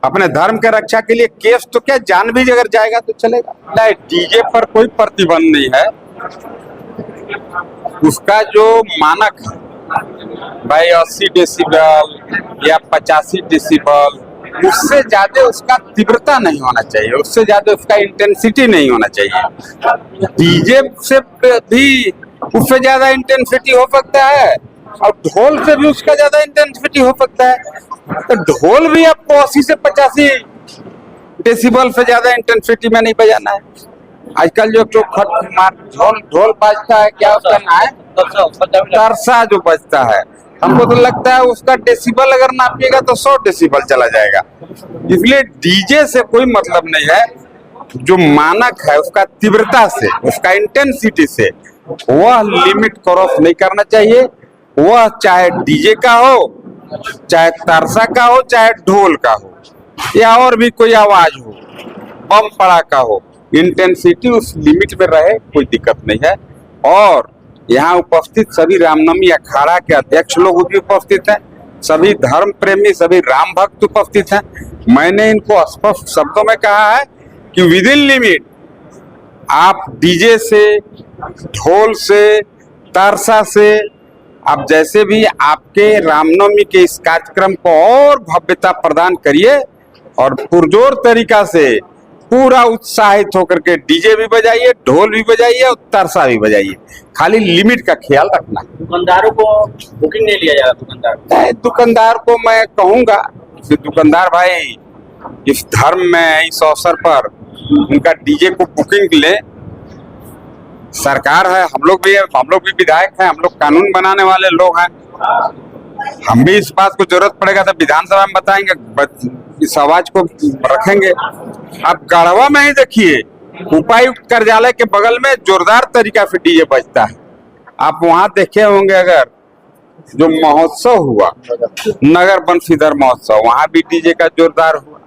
अपने धर्म के रक्षा के लिए केस तो क्या, जान भी अगर जाएगा तो चलेगा। नहीं, डीजे पर कोई प्रतिबंध नहीं है। उसका जो मानक है भाई 80 डेसिबल या 85 डेसिबल, उससे ज्यादा उसका तीव्रता नहीं होना चाहिए, उससे ज्यादा उसका इंटेंसिटी नहीं होना चाहिए। डीजे से भी उससे ज्यादा इंटेंसिटी हो सकता है और ढोल से भी उसका ज्यादा इंटेंसिटी हो सकता है। तो ढोल भी आपको 80 से 85 डेसिबल से ज्यादा इंटेंसिटी में नहीं बजाना है। आजकल जो ढोल बजता है, क्या उसका नाम है, तरसा जो बजता है, हमको तो लगता है उसका डेसिबल अगर नापिएगा तो 100 डेसिबल चला जाएगा। इसलिए डीजे से कोई मतलब नहीं है। जो मानक है उसका तीव्रता से, उसका इंटेंसिटी से, वह लिमिट क्रॉस नहीं करना चाहिए। वह चाहे डीजे का हो, चाहे तरसा का हो, चाहे ढोल का हो, या और भी कोई आवाज हो, बम पड़ाका हो, इंटेंसिटी उस लिमिट में रहे, कोई दिक्कत नहीं है। और यहाँ उपस्थित सभी रामनवमी अखाड़ा के अध्यक्ष लोग भी उपस्थित हैं, सभी धर्म प्रेमी, सभी राम भक्त उपस्थित हैं। मैंने इनको स्पष्ट शब्दों में कहा है कि विद इन लिमिट आप डीजे से, ढोल से, तरसा से, आप जैसे भी आपके रामनवमी के इस कार्यक्रम को और भव्यता प्रदान करिए और पुरजोर तरीका से पूरा उत्साहित होकर के डीजे भी बजाइए, ढोल भी बजाइए और तरसा भी बजाइए। खाली लिमिट का ख्याल रखना। दुकानदारों को बुकिंग नहीं लिया जाएगा। दुकानदार को मैं कहूंगा कि दुकानदार भाई इस धर्म में, इस अवसर पर उनका डीजे को बुकिंग ले। सरकार है, हम लोग भी विधायक हैं, हम लोग कानून बनाने वाले लोग हैं। हम भी इस बात को जरूरत पड़ेगा तो विधानसभा में बताएंगे, इस आवाज को रखेंगे। आप गढ़वा में ही देखिए, उपायुक्त कार्यालय के बगल में जोरदार तरीका से डीजे बजता है। आप वहां देखे होंगे, अगर जो महोत्सव हुआ, नगर बंशीधर महोत्सव, वहां भी डीजे का जोरदार हुआ।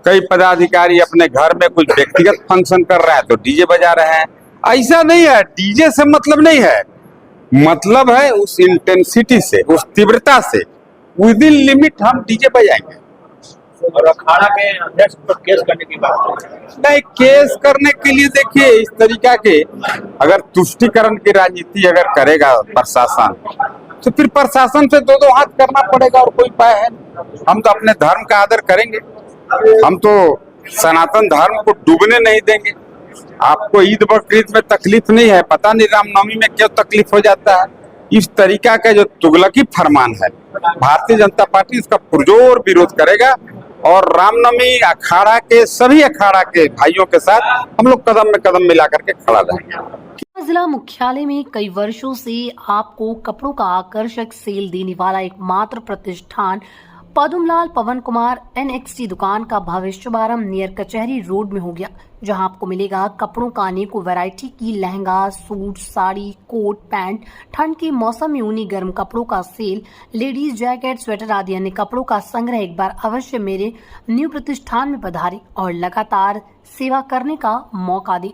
कई पदाधिकारी अपने घर में कुछ व्यक्तिगत फंक्शन कर रहे हैं तो डीजे बजा रहे हैं। ऐसा नहीं है, डीजे से मतलब नहीं है, मतलब है उस इंटेंसिटी से, उस तीव्रता से, विद इन लिमिट हम डीजे बजाएंगे। और अखाड़ा के अध्यक्ष पर केस करने की बात नहीं, केस करने के लिए देखिए, इस तरीका के अगर तुष्टिकरण की राजनीति अगर करेगा प्रशासन, तो फिर प्रशासन से दो हाथ करना पड़ेगा और कोई उपाय है। हम तो अपने धर्म का आदर करेंगे, हम तो सनातन धर्म को डूबने नहीं देंगे। आपको ईद बकरीद में तकलीफ नहीं है, पता नहीं रामनवमी में क्यों तकलीफ हो जाता है। इस तरीका का जो तुगलकी फरमान है, भारतीय जनता पार्टी इसका पुरजोर विरोध करेगा और रामनवमी अखाड़ा के, सभी अखाड़ा के भाइयों के साथ हम लोग कदम में कदम मिला करके खड़ा रहेंगे। जिला मुख्यालय में कई वर्षों से आपको कपड़ों का आकर्षक सेल देने वाला एकमात्र प्रतिष्ठान पद्मलाल पवन कुमार NXT दुकान का भव्य शुभारंभ नियर कचहरी रोड में हो गया, जहां आपको मिलेगा कपड़ों का अनेकों वैरायटी की lehenga, suit, sari, coat, pant, ठंड के मौसम में ऊनी गर्म कपड़ों का सेल, लेडीज जैकेट, स्वेटर आदि अन्य कपड़ों का संग्रह। एक बार अवश्य मेरे न्यू प्रतिष्ठान में पधारें और लगातार सेवा करने का मौका दें।